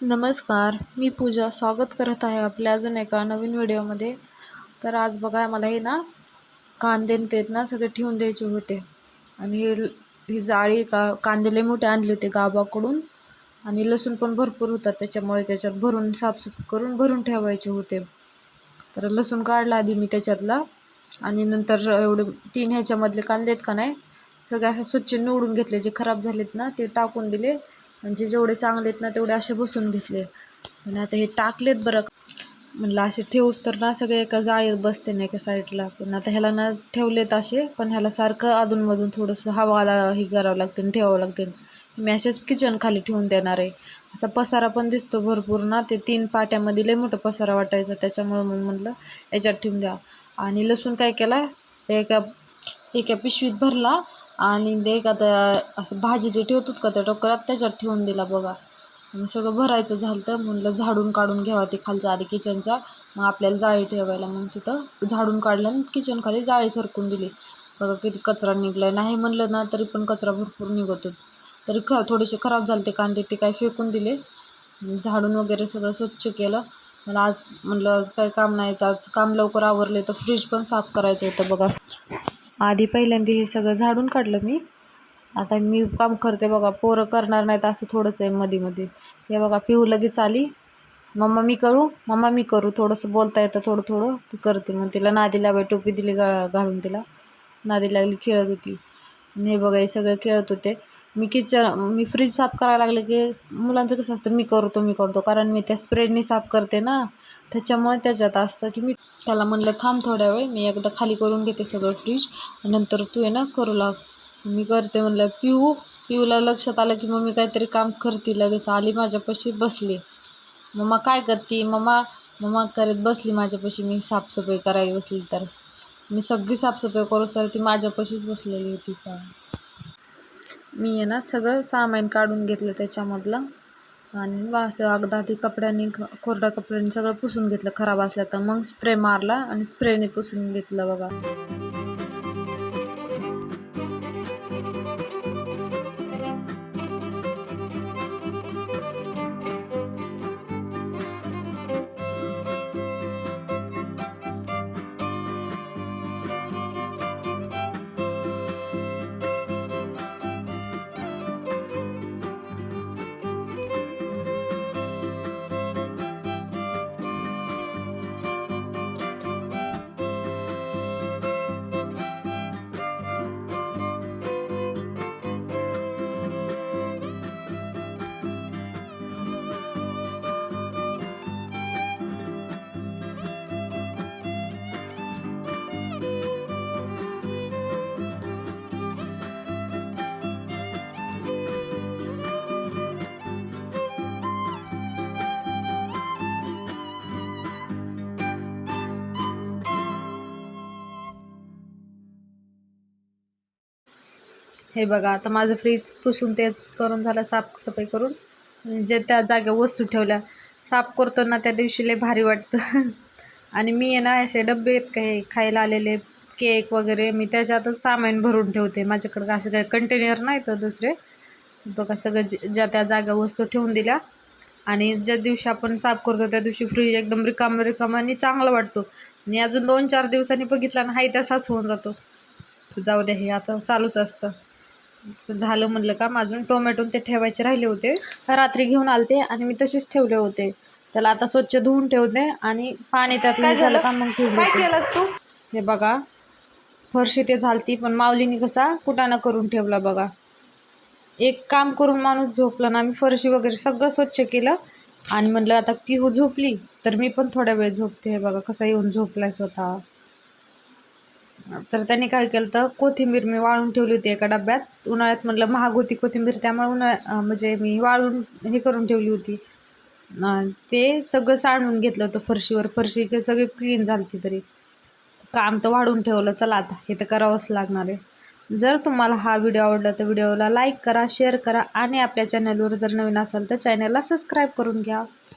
नमस्कार, मी पूजा स्वागत करत आहे आपल्या अजून एका नवीन व्हिडिओमध्ये. तर आज बघा मला हे ना कांदे ते ना सगळे ठेवून द्यायचे होते आणि ही जाळी कांदे लय मोठे आणले होते गावाकडून आणि लसूण पण भरपूर होता त्याच्यामुळे त्याच्यात भरून साफसूफ करून भरून ठेवायचे होते. तर लसूण काढला आधी मी त्याच्यातला आणि नंतर एवढे 3 ह्याच्यामधले कांदे आहेत का नाही सगळे असे स्वच्छ निवडून घेतले. जे खराब झालेत ना ते टाकून दिले म्हणजे जेवढे चांगले आहेत ना तेवढे असे बसून घेतले. आणि आता हे टाकलेत बरं म्हणलं असे ठेवूस तर ना सगळे एका जाळीत बसते ना एका साईडला. पण आता ह्याला ना ठेवलेत असे, पण ह्याला सारखं अधूनमधून थोडंसं हवाला हे करावं लागते आणि ठेवावं लागते. मी असेच किचन खाली ठेवून देणार आहे. असा पसारा पण दिसतो भरपूर ना, ते 3 पाट्यामध्ये लय मोठा पसारा वाटायचा त्याच्यामुळं मग म्हटलं याच्यात ठेवून द्या. आणि लसूण काय केला एका पिशवीत भरला आणि ते आता असं भाजी ते ठेवतात का त्या टोकरात त्याच्यात ठेवून दिला बघा. आणि सगळं भरायचं झालं तर म्हणलं झाडून काढून घ्यावा ते खालचं आधी किचनच्या, मग आपल्याला जाळी ठेवायला. मग तिथं झाडून काढलं आणि किचन खाली जाळी सरकून दिली. बघा किती कचरा निघला. नाही म्हणलं ना तरी पण कचरा भरपूर निघतो. तरी थोडेसे खराब झाले ते कांदे, ते काय फेकून दिले. झाडून वगैरे सगळं स्वच्छ केलं. मला आज म्हणलं आज काही काम नाही, तर आज काम लवकर आवरले. तर फ्रीज पण साफ करायचं होतं बघा. आधी पहिल्यांदा हे सगळं झाडून काढलं मी. आता मी काम करते बघा, पोरं करणार नाहीत असं थोडंच आहे मध्ये. हे बघा पिहू लगेच आली, मम्मा मी करू थोडंसं बोलता येतं थोडं ती करते. मग तिला नादी लावाय टोपी दिली घालून, तिला नादी लागली, खेळत होती. आणि हे बघा हे सगळं खेळत होते. मी फ्रीज साफ करायला लागले की मुलांचं कसं असतं मी करतो कारण मी त्या स्प्रेडनी साफ करते ना, त्याच्यामुळे त्याच्यात असतं की मी त्याला म्हणलं थांब थोड्या वेळ, मी एकदा खाली करून घेते सगळं फ्रीज, नंतर तू आहे ना करू लाग. मी करते म्हणलं. पिऊला लक्षात आलं की मम्मी काहीतरी काम करते, लगेच आली माझ्यापाशी बसली. मम्मा काय करते, मम्मा करत बसली माझ्यापाशी. मी साफसफाई करायला बसली तर मी सगळी साफसफाई करूच तर ती माझ्यापाशीच बसलेली होती. का मी आहे ना सगळं सामान काढून घेतलं त्याच्यामधलं आणि असं अगदा ती कपड्यांनी कोरड्या कपड्यांनी सगळं पुसून घेतलं खराब असलं तर. मग स्प्रे मारला आणि स्प्रेने पुसून घेतलं बघा. हे बघा आता माझं फ्रीज पुसून ते करून झालं, साफसफाई करून जे त्या जागेवर वस्तू ठेवल्या साफ करतो ना त्या दिवशी लय भारी वाटतं. आणि मी आहे ना असे डबे आहेत काही खायला आलेले केक वगैरे, मी त्याच्यातच सामान भरून ठेवते. माझ्याकडं असं काही कंटेनर नाही तर दुसरे. बघा सगळं ज्या त्या जागा वस्तू ठेवून दिल्या. आणि ज्या दिवशी आपण साफ करतो त्या दिवशी फ्रीज एकदम रिकामा आणि चांगलं वाटतो. आणि अजून 2-4 दिवसांनी बघितला ना हाय तसाच होऊन जातो. जाऊ द्या, हे आता चालूच असतं. झालं म्हणलं काम. अजून टोमॅटो ते ठेवायचे राहिले होते, रात्री घेऊन आलते आणि मी तसेच ठेवले होते. त्याला आता स्वच्छ धुवून ठेवते आणि पाणी त्यातलं झालं का मग ठेवून देते. हे बघा फरशी ते झालती, पण माऊलीने कसा कुटाणा करून ठेवला बघा. एक काम करून माणूस झोपला ना, मी फरशी वगैरे सगळं स्वच्छ केलं आणि म्हटलं आता पिहू झोपली तर मी पण थोड्या वेळ झोपते. हे बघा कसा येऊन झोपलाय स्वतः. तर त्यांनी काय केलं तर कोथिंबीर मी वाळून ठेवली होती एका डब्यात. उन्हाळ्यात म्हटलं महाग होती कोथिंबीर, त्यामुळे म्हणजे मी वाळून हे करून ठेवली होती. ते सगळं सांडून घेतलं होतं फरशीवर. फरशी सगळी क्लीन झाली तरी काम तर वाढून ठेवलं. चला आता हे तर करावंच लागणार आहे. जर तुम्हाला हा व्हिडिओ आवडला तर व्हिडिओला लाईक करा, शेअर करा आणि आपल्या चॅनलवर जर नवीन असाल तर चॅनलला सबस्क्राईब करून घ्या.